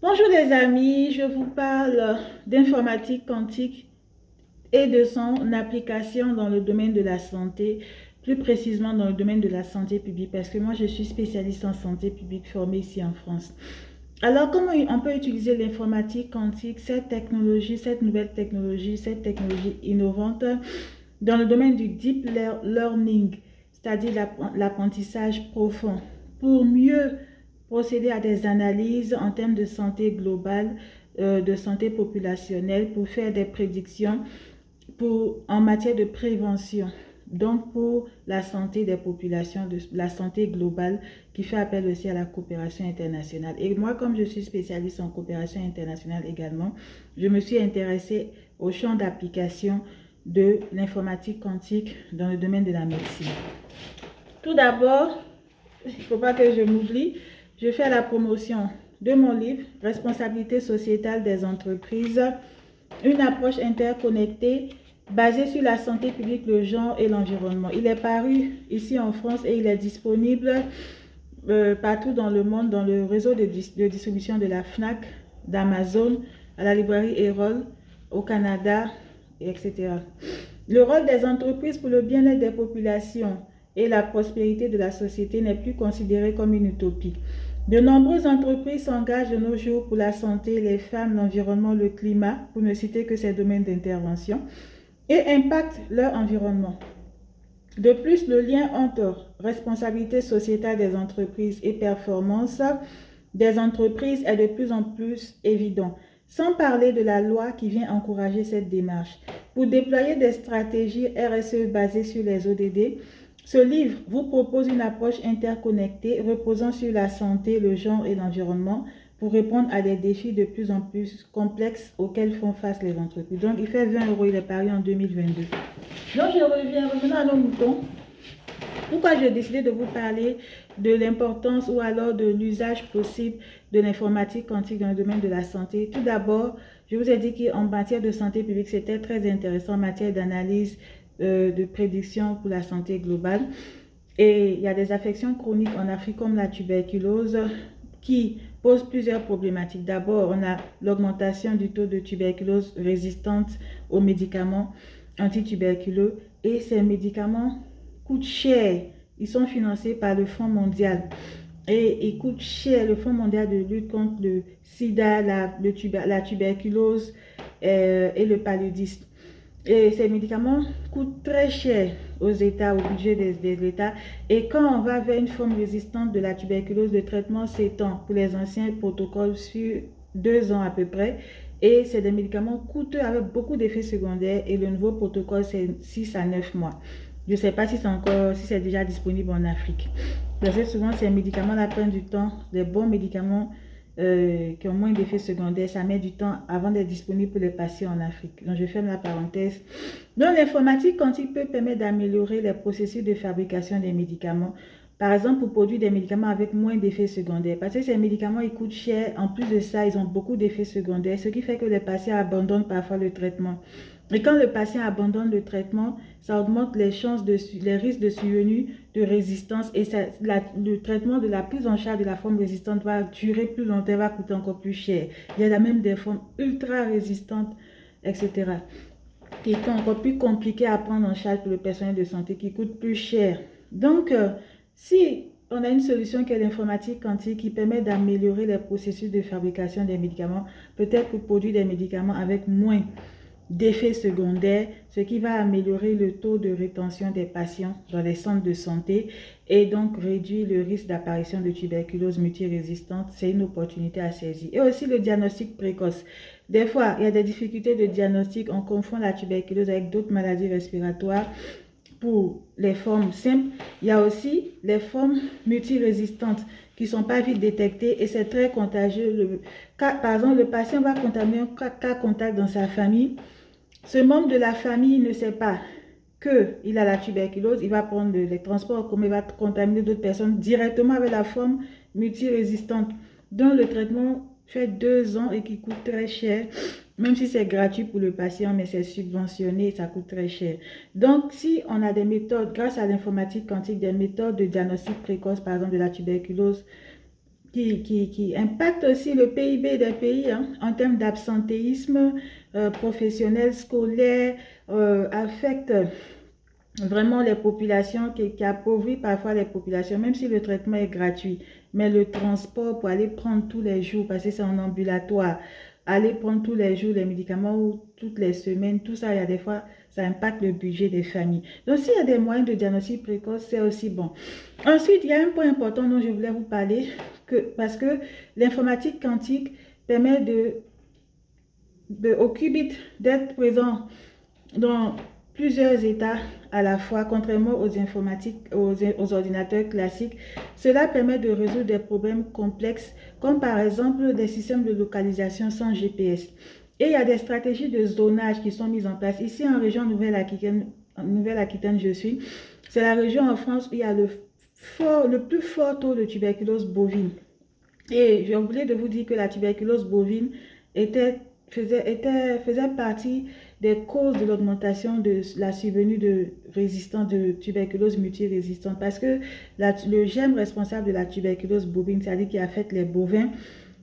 Bonjour les amis, je vous parle d'informatique quantique et de son application dans le domaine de la santé, plus précisément dans le domaine de la santé publique, parce que moi je suis spécialiste en santé publique formée ici en France. Alors comment on peut utiliser l'informatique quantique, cette technologie, cette nouvelle technologie, cette technologie innovante dans le domaine du deep learning, c'est-à-dire l'apprentissage profond, pour mieux procéder à des analyses en termes de santé globale, de santé populationnelle, pour faire des prédictions en matière de prévention, donc pour la santé des populations, de la santé globale, qui fait appel aussi à la coopération internationale. Et moi, comme je suis spécialiste en coopération internationale également, je me suis intéressée au champ d'application de l'informatique quantique dans le domaine de la médecine. Tout d'abord, il ne faut pas que je m'oublie, je fais la promotion de mon livre « Responsabilité sociétale des entreprises, une approche interconnectée basée sur la santé publique, le genre et l'environnement ». Il est paru ici en France et il est disponible partout dans le monde, dans le réseau de distribution de la FNAC, d'Amazon, à la librairie Erol, au Canada, etc. Le rôle des entreprises pour le bien-être des populations et la prospérité de la société n'est plus considéré comme une utopie. De nombreuses entreprises s'engagent de nos jours pour la santé, les femmes, l'environnement, le climat, pour ne citer que ces domaines d'intervention, et impactent leur environnement. De plus, le lien entre responsabilité sociétale des entreprises et performance des entreprises est de plus en plus évident. Sans parler de la loi qui vient encourager cette démarche. Pour déployer des stratégies RSE basées sur les ODD, ce livre vous propose une approche interconnectée reposant sur la santé, le genre et l'environnement pour répondre à des défis de plus en plus complexes auxquels font face les entreprises. Donc, il fait 20 €, il est paru en 2022. Donc, revenons à nos moutons. Pourquoi j'ai décidé de vous parler de l'importance ou alors de l'usage possible de l'informatique quantique dans le domaine de la santé? Tout d'abord, je vous ai dit qu'en matière de santé publique, c'était très intéressant en matière d'analyse, de prédiction pour la santé globale. Et il y a des affections chroniques en Afrique comme la tuberculose qui posent plusieurs problématiques. D'abord, on a l'augmentation du taux de tuberculose résistante aux médicaments antituberculeux et ces médicaments coûtent cher. Ils sont financés par le Fonds mondial et ils coûtent cher. Le Fonds mondial de lutte contre le sida, la tuberculose et le paludisme. Et ces médicaments coûtent très cher aux États, au budget des États. Et quand on va vers une forme résistante de la tuberculose, le traitement s'étend pour les anciens protocoles sur 2 ans à peu près. Et c'est des médicaments coûteux avec beaucoup d'effets secondaires. Et le nouveau protocole, c'est 6 à 9 mois. Je ne sais pas si c'est déjà disponible en Afrique. Parce que souvent, ces médicaments-là prennent du temps. Des bons médicaments qui ont moins d'effets secondaires, ça met du temps avant d'être disponible pour les patients en Afrique. Donc, je ferme la parenthèse. Donc, l'informatique quantique peut permettre d'améliorer les processus de fabrication des médicaments. Par exemple, pour produire des médicaments avec moins d'effets secondaires. Parce que ces médicaments, ils coûtent cher. En plus de ça, ils ont beaucoup d'effets secondaires, ce qui fait que les patients abandonnent parfois le traitement. Et quand le patient abandonne le traitement, ça augmente les risques de survenue de résistance et le traitement de la prise en charge de la forme résistante va durer plus longtemps, va coûter encore plus cher. Il y a même des formes ultra résistantes, etc., qui sont encore plus compliquées à prendre en charge pour le personnel de santé, qui coûtent plus cher. Donc, si on a une solution qui est l'informatique quantique qui permet d'améliorer les processus de fabrication des médicaments, peut-être pour produire des médicaments avec moins d'effets secondaires, ce qui va améliorer le taux de rétention des patients dans les centres de santé et donc réduire le risque d'apparition de tuberculose multirésistante. C'est une opportunité à saisir. Et aussi le diagnostic précoce. Des fois, il y a des difficultés de diagnostic. On confond la tuberculose avec d'autres maladies respiratoires pour les formes simples. Il y a aussi les formes multirésistantes qui ne sont pas vite détectées et c'est très contagieux. Par exemple, le patient va contaminer un cas contact dans sa famille. Ce membre de la famille ne sait pas qu'il a la tuberculose, il va prendre les transports comme il va contaminer d'autres personnes directement avec la forme multirésistante, dont le traitement fait 2 ans et qui coûte très cher, même si c'est gratuit pour le patient, mais c'est subventionné et ça coûte très cher. Donc, si on a des méthodes, grâce à l'informatique quantique, des méthodes de diagnostic précoce, par exemple de la tuberculose, qui impacte aussi le PIB des pays, hein, en termes d'absentéisme professionnel, scolaire, affecte vraiment les populations, qui appauvrit parfois les populations, même si le traitement est gratuit. Mais le transport pour aller prendre tous les jours, parce que c'est en ambulatoire, aller prendre tous les jours les médicaments ou toutes les semaines, tout ça, il y a des fois, ça impacte le budget des familles. Donc, s'il y a des moyens de diagnostic précoce, c'est aussi bon. Ensuite, il y a un point important dont je voulais vous parler, parce que l'informatique quantique permet au qubit d'être présent dans plusieurs états à la fois, contrairement aux ordinateurs classiques. Cela permet de résoudre des problèmes complexes, comme par exemple des systèmes de localisation sans GPS. Et il y a des stratégies de zonage qui sont mises en place. Ici, en région Nouvelle-Aquitaine, je suis. C'est la région en France où il y a le plus fort taux de tuberculose bovine. Et j'ai oublié de vous dire que la tuberculose bovine faisait partie des causes de l'augmentation de la survenue de résistance de tuberculose multirésistante, parce que le germe responsable de la tuberculose bovine, c'est-à-dire qui affecte les bovins,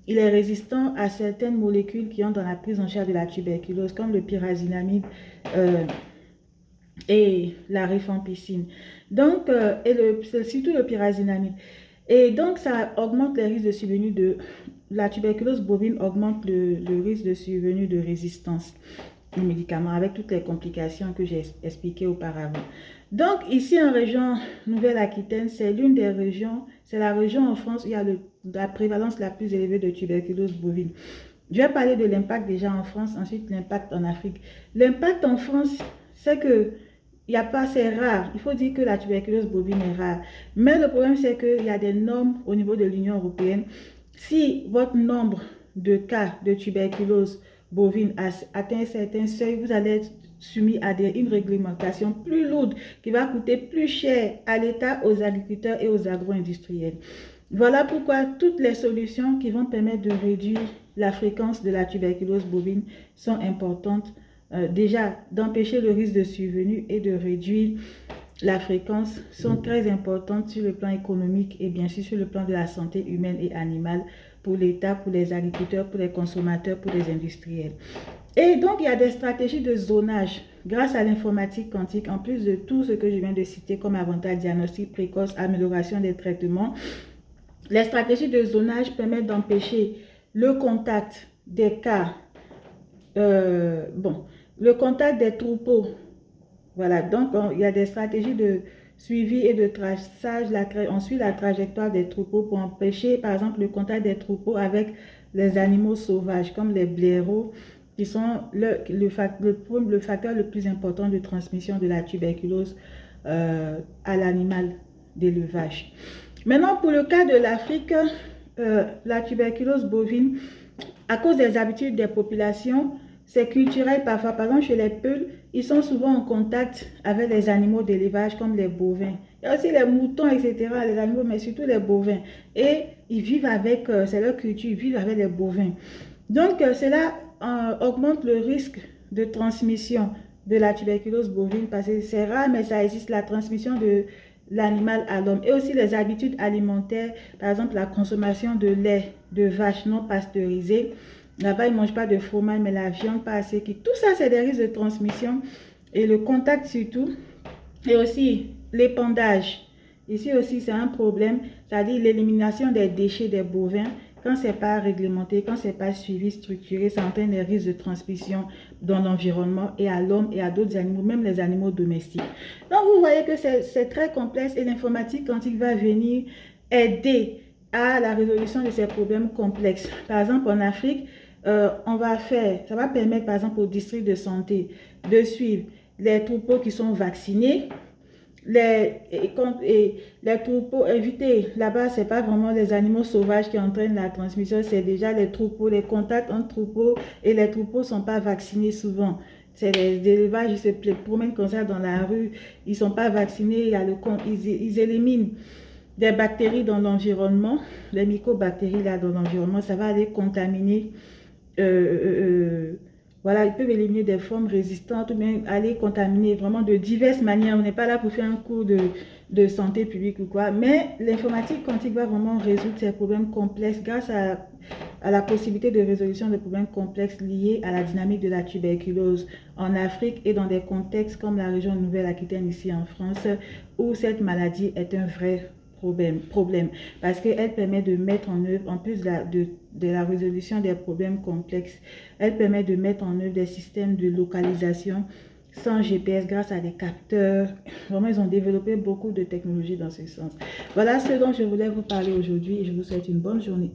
il est résistant à certaines molécules qui ont dans la prise en charge de la tuberculose, comme le pyrazinamide et la rifampicine. Donc, surtout le pyrazinamide. Et donc, ça augmente les risques de survenue de la tuberculose bovine, augmente le risque de survenue de résistance aux médicaments avec toutes les complications que j'ai expliquées auparavant. Donc, ici en région Nouvelle-Aquitaine, c'est l'une des régions, c'est la région en France où il y a la prévalence la plus élevée de tuberculose bovine. Je vais parler de l'impact déjà en France, ensuite l'impact en Afrique. L'impact en France, c'est que il n'y a pas, c'est rare. Il faut dire que la tuberculose bovine est rare. Mais le problème, c'est qu'il y a des normes au niveau de l'Union européenne. Si votre nombre de cas de tuberculose bovine atteint un certain seuil, vous allez être soumis à une réglementation plus lourde qui va coûter plus cher à l'État, aux agriculteurs et aux agro-industriels. Voilà pourquoi toutes les solutions qui vont permettre de réduire la fréquence de la tuberculose bovine sont importantes. Déjà, d'empêcher le risque de survenue et de réduire la fréquence sont très importantes sur le plan économique et bien sûr sur le plan de la santé humaine et animale pour l'État, pour les agriculteurs, pour les consommateurs, pour les industriels. Et donc, il y a des stratégies de zonage grâce à l'informatique quantique, en plus de tout ce que je viens de citer comme avantage diagnostic précoce, amélioration des traitements. Les stratégies de zonage permettent d'empêcher le contact des cas, le contact des troupeaux. Voilà, donc il y a des stratégies de suivi et de traçage. On suit la trajectoire des troupeaux pour empêcher, par exemple, le contact des troupeaux avec les animaux sauvages, comme les blaireaux, qui sont le facteur le plus important de transmission de la tuberculose à l'animal d'élevage. Maintenant, pour le cas de l'Afrique, la tuberculose bovine, à cause des habitudes des populations, c'est culturel parfois. Par exemple, chez les Peuls, ils sont souvent en contact avec les animaux d'élevage comme les bovins. Il y a aussi les moutons, etc., les animaux, mais surtout les bovins. Et ils vivent avec, c'est leur culture, ils vivent avec les bovins. Donc, cela augmente le risque de transmission de la tuberculose bovine parce que c'est rare, mais ça existe, la transmission de l'animal à l'homme. Et aussi les habitudes alimentaires, par exemple la consommation de lait de vache non pasteurisé. Là-bas, ils ne mangent pas de fromage, mais la viande pas assez cuite. Tout ça, c'est des risques de transmission. Et le contact surtout. Et aussi l'épandage. Ici aussi, c'est un problème. C'est-à-dire l'élimination des déchets des bovins. Quand ce n'est pas réglementé, quand ce n'est pas suivi, structuré, ça entraîne des risques de transmission dans l'environnement et à l'homme et à d'autres animaux, même les animaux domestiques. Donc, vous voyez que c'est très complexe et l'informatique quantique va venir aider à la résolution de ces problèmes complexes. Par exemple, en Afrique, ça va permettre par exemple au district de santé de suivre les troupeaux qui sont vaccinés, les troupeaux éviter. Là-bas, ce n'est pas vraiment les animaux sauvages qui entraînent la transmission, c'est déjà les troupeaux, les contacts entre troupeaux et les troupeaux ne sont pas vaccinés souvent. C'est les élevages, ils se promènent comme ça dans la rue, ils ne sont pas vaccinés, ils éliminent des bactéries dans l'environnement, les mycobactéries là dans l'environnement, ça va aller contaminer. Voilà, ils peuvent éliminer des formes résistantes ou bien aller contaminer vraiment de diverses manières. On n'est pas là pour faire un cours de santé publique ou quoi. Mais l'informatique quantique va vraiment résoudre ces problèmes complexes grâce à la possibilité de résolution de problèmes complexes liés à la dynamique de la tuberculose en Afrique et dans des contextes comme la région Nouvelle-Aquitaine ici en France, où cette maladie est un vrai problème parce qu'elle permet de mettre en œuvre, en plus de la résolution des problèmes complexes, elle permet de mettre en œuvre des systèmes de localisation sans GPS grâce à des capteurs. Vraiment, ils ont développé beaucoup de technologies dans ce sens. Voilà ce dont je voulais vous parler aujourd'hui et je vous souhaite une bonne journée.